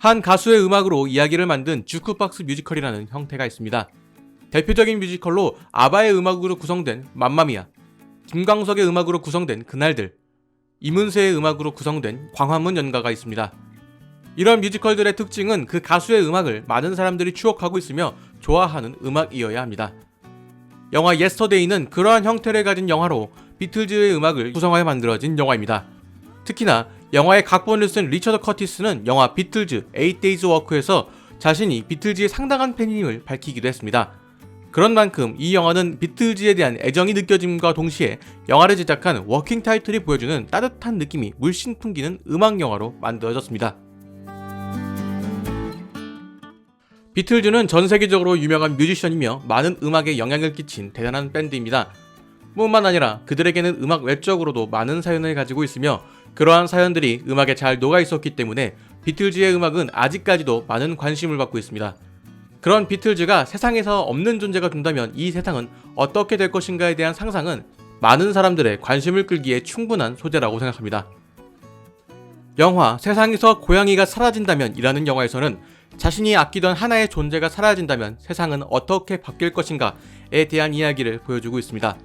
한 가수의 음악으로 이야기를 만든 주크박스 뮤지컬이라는 형태가 있습니다. 대표적인 뮤지컬로 아바의 음악으로 구성된 맘마미아, 김광석의 음악으로 구성된 그날들, 이문세의 음악으로 구성된 광화문 연가가 있습니다. 이런 뮤지컬들의 특징은 그 가수의 음악을 많은 사람들이 추억하고 있으며 좋아하는 음악이어야 합니다. 영화 예스터데이는 그러한 형태를 가진 영화로 비틀즈의 음악을 구성하여 만들어진 영화입니다. 특히나 영화의 각본을 쓴 리처드 커티스는 영화 비틀즈 8days work에서 자신이 비틀즈의 상당한 팬임을 밝히기도 했습니다. 그런 만큼 이 영화는 비틀즈에 대한 애정이 느껴짐과 동시에 영화를 제작한 워킹 타이틀이 보여주는 따뜻한 느낌이 물씬 풍기는 음악 영화로 만들어졌습니다. 비틀즈는 전 세계적으로 유명한 뮤지션이며 많은 음악에 영향을 끼친 대단한 밴드입니다. 뿐만 아니라 그들에게는 음악 외적으로도 많은 사연을 가지고 있으며 그러한 사연들이 음악에 잘 녹아 있었기 때문에 비틀즈의 음악은 아직까지도 많은 관심을 받고 있습니다. 그런 비틀즈가 세상에서 없는 존재가 된다면 이 세상은 어떻게 될 것인가에 대한 상상은 많은 사람들의 관심을 끌기에 충분한 소재라고 생각합니다. 영화 세상에서 고양이가 사라진다면 이라는 영화에서는 자신이 아끼던 하나의 존재가 사라진다면 세상은 어떻게 바뀔 것인가에 대한 이야기를 보여주고 있습니다.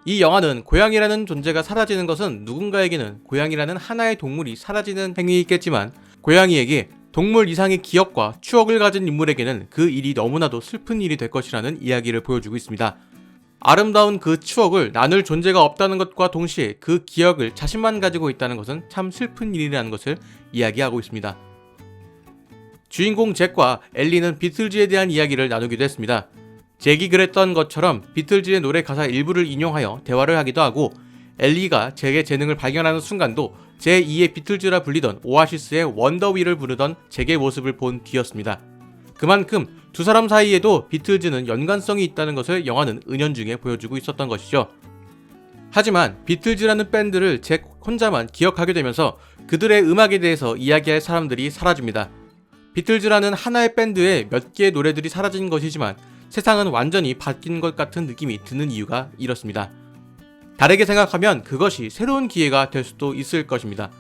이 영화는 고양이라는 존재가 사라지는 것은 누군가에게는 고양이라는 하나의 동물이 사라지는 행위이겠지만 고양이에게 동물 이상의 기억과 추억을 가진 인물에게는 그 일이 너무나도 슬픈 일이 될 것이라는 이야기를 보여주고 있습니다. 아름다운 그 추억을 나눌 존재가 없다는 것과 동시에 그 기억을 자신만 가지고 있다는 것은 참 슬픈 일이라는 것을 이야기하고 있습니다. 주인공 잭과 엘리는 비틀즈에 대한 이야기를 나누기도 했습니다. 잭이 그랬던 것처럼 비틀즈의 노래 가사 일부를 인용하여 대화를 하기도 하고 엘리가 잭의 재능을 발견하는 순간도 제2의 비틀즈라 불리던 오아시스의 원더위를 부르던 잭의 모습을 본 뒤였습니다. 그만큼 두 사람 사이에도 비틀즈는 연관성이 있다는 것을 영화는 은연중에 보여주고 있었던 것이죠. 하지만 비틀즈라는 밴드를 잭 혼자만 기억하게 되면서 그들의 음악에 대해서 이야기할 사람들이 사라집니다. 비틀즈라는 하나의 밴드에 몇 개의 노래들이 사라진 것이지만 세상은 완전히 바뀐 것 같은 느낌이 드는 이유가 이렇습니다. 다르게 생각하면 그것이 새로운 기회가 될 수도 있을 것입니다.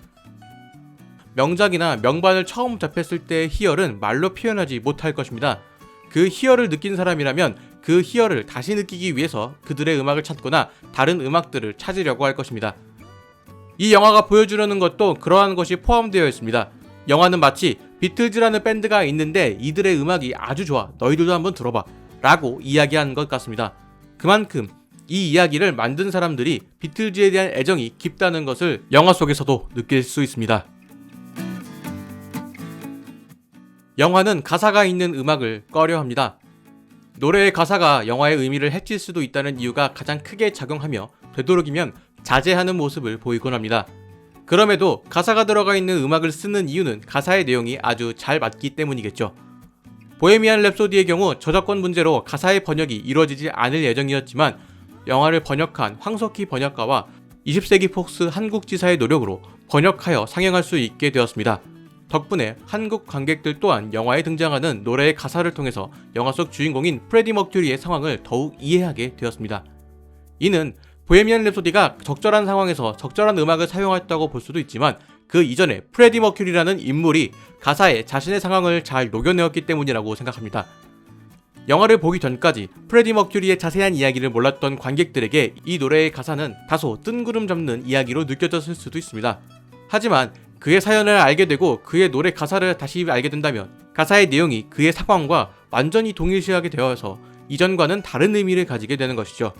명작이나 명반을 처음 접했을 때의 희열은 말로 표현하지 못할 것입니다. 그 희열을 느낀 사람이라면 그 희열을 다시 느끼기 위해서 그들의 음악을 찾거나 다른 음악들을 찾으려고 할 것입니다. 이 영화가 보여주려는 것도 그러한 것이 포함되어 있습니다. 영화는 마치 비틀즈라는 밴드가 있는데 이들의 음악이 아주 좋아, 너희들도 한번 들어봐 라고 이야기한 것 같습니다. 그만큼 이 이야기를 만든 사람들이 비틀즈에 대한 애정이 깊다는 것을 영화 속에서도 느낄 수 있습니다. 영화는 가사가 있는 음악을 꺼려합니다. 노래의 가사가 영화의 의미를 해칠 수도 있다는 이유가 가장 크게 작용하며 되도록이면 자제하는 모습을 보이곤 합니다. 그럼에도 가사가 들어가 있는 음악을 쓰는 이유는 가사의 내용이 아주 잘 맞기 때문이겠죠. 보헤미안 랩소디의 경우 저작권 문제로 가사의 번역이 이루어지지 않을 예정이었지만 영화를 번역한 황석희 번역가와 20세기 폭스 한국지사의 노력으로 번역하여 상영할 수 있게 되었습니다. 덕분에 한국 관객들 또한 영화에 등장하는 노래의 가사를 통해서 영화 속 주인공인 프레디 머큐리의 상황을 더욱 이해하게 되었습니다. 이는 보헤미안 랩소디가 적절한 상황에서 적절한 음악을 사용했다고 볼 수도 있지만 그 이전에 프레디 머큐리라는 인물이 가사에 자신의 상황을 잘 녹여내었기 때문이라고 생각합니다. 영화를 보기 전까지 프레디 머큐리의 자세한 이야기를 몰랐던 관객들에게 이 노래의 가사는 다소 뜬구름 잡는 이야기로 느껴졌을 수도 있습니다. 하지만 그의 사연을 알게 되고 그의 노래 가사를 다시 알게 된다면 가사의 내용이 그의 상황과 완전히 동일시하게 되어서 이전과는 다른 의미를 가지게 되는 것이죠.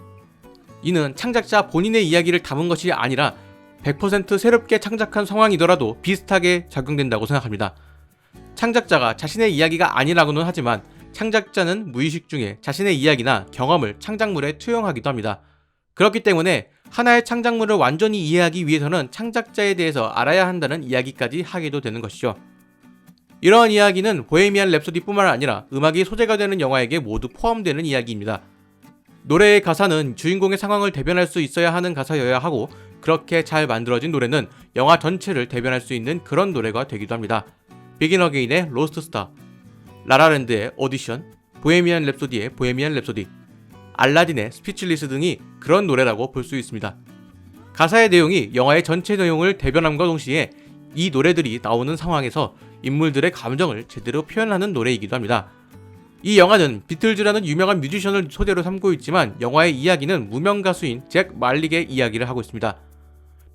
이는 창작자 본인의 이야기를 담은 것이 아니라 100% 새롭게 창작한 상황이더라도 비슷하게 작용된다고 생각합니다. 창작자가 자신의 이야기가 아니라고는 하지만 창작자는 무의식 중에 자신의 이야기나 경험을 창작물에 투영하기도 합니다. 그렇기 때문에 하나의 창작물을 완전히 이해하기 위해서는 창작자에 대해서 알아야 한다는 이야기까지 하게도 되는 것이죠. 이러한 이야기는 보헤미안 랩소디뿐만 아니라 음악이 소재가 되는 영화에게 모두 포함되는 이야기입니다. 노래의 가사는 주인공의 상황을 대변할 수 있어야 하는 가사여야 하고 그렇게 잘 만들어진 노래는 영화 전체를 대변할 수 있는 그런 노래가 되기도 합니다. 비긴 어게인의 로스트 스타, 라라랜드의 오디션, 보헤미안 랩소디의 보헤미안 랩소디, 알라딘의 스피치리스 등이 그런 노래라고 볼 수 있습니다. 가사의 내용이 영화의 전체 내용을 대변함과 동시에 이 노래들이 나오는 상황에서 인물들의 감정을 제대로 표현하는 노래이기도 합니다. 이 영화는 비틀즈라는 유명한 뮤지션을 소재로 삼고 있지만 영화의 이야기는 무명 가수인 잭 말릭의 이야기를 하고 있습니다.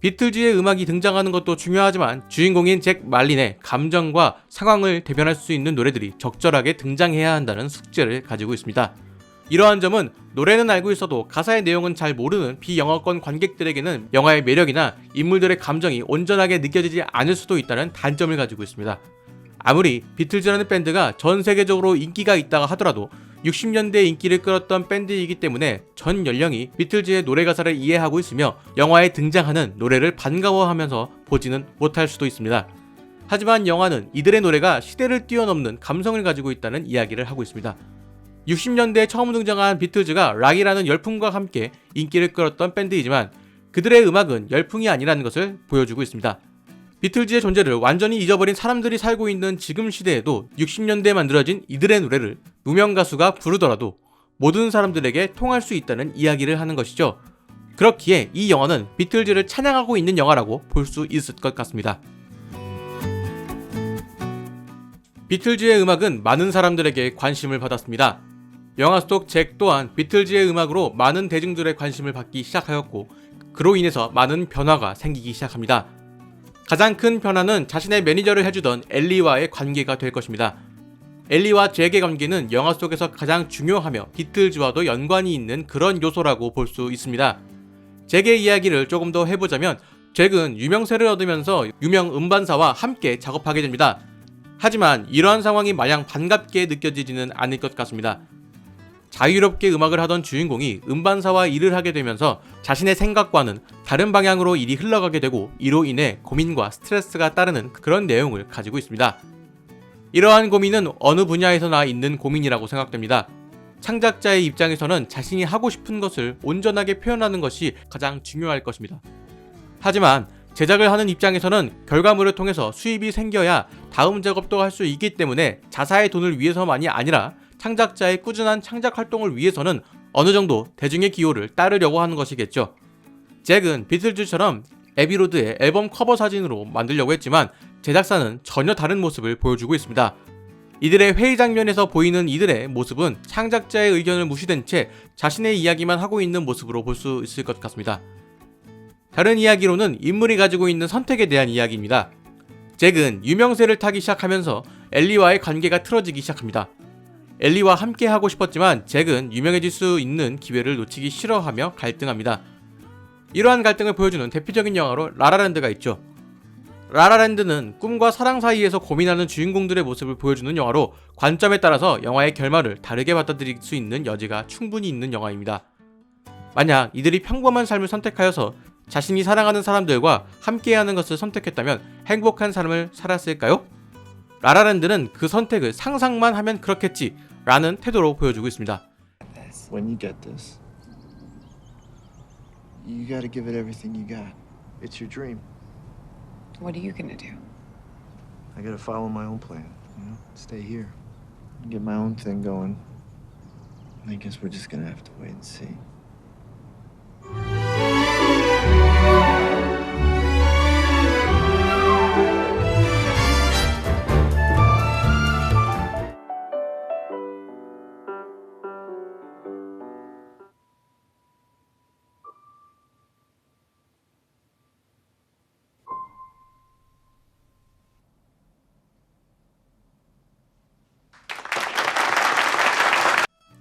비틀즈의 음악이 등장하는 것도 중요하지만 주인공인 잭 말린의 감정과 상황을 대변할 수 있는 노래들이 적절하게 등장해야 한다는 숙제를 가지고 있습니다. 이러한 점은 노래는 알고 있어도 가사의 내용은 잘 모르는 비영어권 관객들에게는 영화의 매력이나 인물들의 감정이 온전하게 느껴지지 않을 수도 있다는 단점을 가지고 있습니다. 아무리 비틀즈라는 밴드가 전 세계적으로 인기가 있다가 하더라도 60년대 인기를 끌었던 밴드이기 때문에 전 연령이 비틀즈의 노래 가사를 이해하고 있으며 영화에 등장하는 노래를 반가워하면서 보지는 못할 수도 있습니다. 하지만 영화는 이들의 노래가 시대를 뛰어넘는 감성을 가지고 있다는 이야기를 하고 있습니다. 60년대에 처음 등장한 비틀즈가 락이라는 열풍과 함께 인기를 끌었던 밴드이지만 그들의 음악은 열풍이 아니라는 것을 보여주고 있습니다. 비틀즈의 존재를 완전히 잊어버린 사람들이 살고 있는 지금 시대에도 60년대에 만들어진 이들의 노래를 무명 가수가 부르더라도 모든 사람들에게 통할 수 있다는 이야기를 하는 것이죠. 그렇기에 이 영화는 비틀즈를 찬양하고 있는 영화라고 볼 수 있을 것 같습니다. 비틀즈의 음악은 많은 사람들에게 관심을 받았습니다. 영화 속 잭 또한 비틀즈의 음악으로 많은 대중들의 관심을 받기 시작하였고 그로 인해서 많은 변화가 생기기 시작합니다. 가장 큰 변화는 자신의 매니저를 해주던 엘리와의 관계가 될 것입니다. 엘리와 잭의 관계는 영화 속에서 가장 중요하며 비틀즈와도 연관이 있는 그런 요소라고 볼 수 있습니다. 잭의 이야기를 조금 더 해보자면 잭은 유명세를 얻으면서 유명 음반사와 함께 작업하게 됩니다. 하지만 이러한 상황이 마냥 반갑게 느껴지지는 않을 것 같습니다. 자유롭게 음악을 하던 주인공이 음반사와 일을 하게 되면서 자신의 생각과는 다른 방향으로 일이 흘러가게 되고 이로 인해 고민과 스트레스가 따르는 그런 내용을 가지고 있습니다. 이러한 고민은 어느 분야에서나 있는 고민이라고 생각됩니다. 창작자의 입장에서는 자신이 하고 싶은 것을 온전하게 표현하는 것이 가장 중요할 것입니다. 하지만 제작을 하는 입장에서는 결과물을 통해서 수입이 생겨야 다음 작업도 할 수 있기 때문에 자사의 돈을 위해서만이 아니라 창작자의 꾸준한 창작 활동을 위해서는 어느 정도 대중의 기호를 따르려고 하는 것이겠죠. 잭은 비틀즈처럼 에비로드의 앨범 커버 사진으로 만들려고 했지만 제작사는 전혀 다른 모습을 보여주고 있습니다. 이들의 회의 장면에서 보이는 이들의 모습은 창작자의 의견을 무시된 채 자신의 이야기만 하고 있는 모습으로 볼 수 있을 것 같습니다. 다른 이야기로는 인물이 가지고 있는 선택에 대한 이야기입니다. 잭은 유명세를 타기 시작하면서 엘리와의 관계가 틀어지기 시작합니다. 엘리와 함께 하고 싶었지만 잭은 유명해질 수 있는 기회를 놓치기 싫어하며 갈등합니다. 이러한 갈등을 보여주는 대표적인 영화로 라라랜드가 있죠. 라라랜드는 꿈과 사랑 사이에서 고민하는 주인공들의 모습을 보여주는 영화로 관점에 따라서 영화의 결말을 다르게 받아들일 수 있는 여지가 충분히 있는 영화입니다. 만약 이들이 평범한 삶을 선택하여서 자신이 사랑하는 사람들과 함께하는 것을 선택했다면 행복한 삶을 살았을까요? 라라랜드는 그 선택을 상상만 하면 그렇겠지 라는 태도로 보여주고 있습니다. When you get this, you gotta give it everything you got. It's your dream. What are you gonna do? I gotta follow my own plan, stay here, get my own thing going. I guess we're just gonna have to wait and see.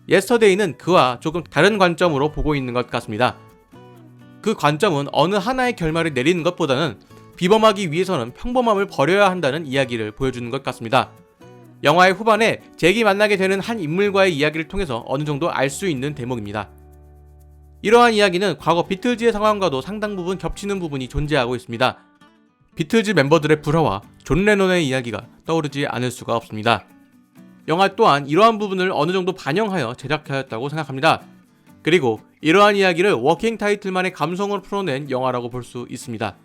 예스터데이는 그와 조금 다른 관점으로 보고 있는 것 같습니다. 그 관점은 어느 하나의 결말을 내리는 것보다는 비범하기 위해서는 평범함을 버려야 한다는 이야기를 보여주는 것 같습니다. 영화의 후반에 잭이 만나게 되는 한 인물과의 이야기를 통해서 어느 정도 알 수 있는 대목입니다. 이러한 이야기는 과거 비틀즈의 상황과도 상당 부분 겹치는 부분이 존재하고 있습니다. 비틀즈 멤버들의 불화와 존 레논의 이야기가 떠오르지 않을 수가 없습니다. 영화 또한 이러한 부분을 어느 정도 반영하여 제작하였다고 생각합니다. 그리고 이러한 이야기를 워킹 타이틀만의 감성으로 풀어낸 영화라고 볼 수 있습니다.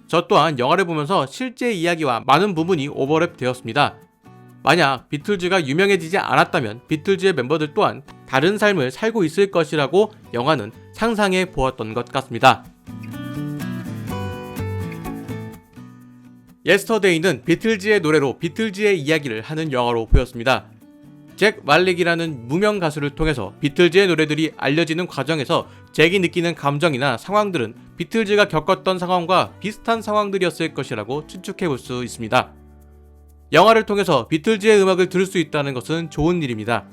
저 또한 영화를 보면서 실제 이야기와 많은 부분이 오버랩 되었습니다. 만약 비틀즈가 유명해지지 않았다면 비틀즈의 멤버들 또한 다른 삶을 살고 있을 것이라고 영화는 상상해 보았던 것 같습니다. 예스터데이는 비틀즈의 노래로 비틀즈의 이야기를 하는 영화로 보였습니다. 잭 말릭이라는 무명 가수를 통해서 비틀즈의 노래들이 알려지는 과정에서 잭이 느끼는 감정이나 상황들은 비틀즈가 겪었던 상황과 비슷한 상황들이었을 것이라고 추측해볼 수 있습니다. 영화를 통해서 비틀즈의 음악을 들을 수 있다는 것은 좋은 일입니다.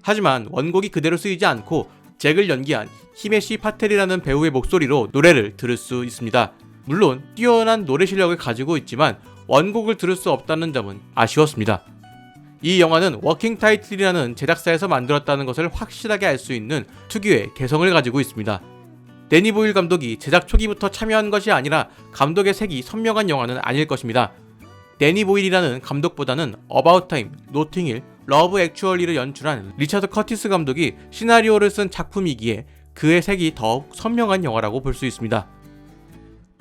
하지만 원곡이 그대로 쓰이지 않고 잭을 연기한 히메시 파텔이라는 배우의 목소리로 노래를 들을 수 있습니다. 물론 뛰어난 노래 실력을 가지고 있지만 원곡을 들을 수 없다는 점은 아쉬웠습니다. 이 영화는 워킹 타이틀이라는 제작사에서 만들었다는 것을 확실하게 알 수 있는 특유의 개성을 가지고 있습니다. 데니 보일 감독이 제작 초기부터 참여한 것이 아니라 감독의 색이 선명한 영화는 아닐 것입니다. 데니 보일이라는 감독보다는 어바웃 타임, 노팅 힐, 러브 액츄얼리를 연출한 리처드 커티스 감독이 시나리오를 쓴 작품이기에 그의 색이 더욱 선명한 영화라고 볼 수 있습니다.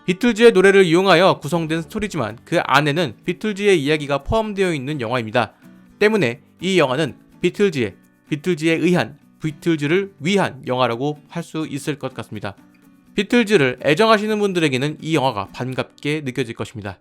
비틀즈의 노래를 이용하여 구성된 스토리지만 그 안에는 비틀즈의 이야기가 포함되어 있는 영화입니다. 때문에 이 영화는 비틀즈에 의한, 비틀즈를 위한 영화라고 할 수 있을 것 같습니다. 비틀즈를 애정하시는 분들에게는 이 영화가 반갑게 느껴질 것입니다.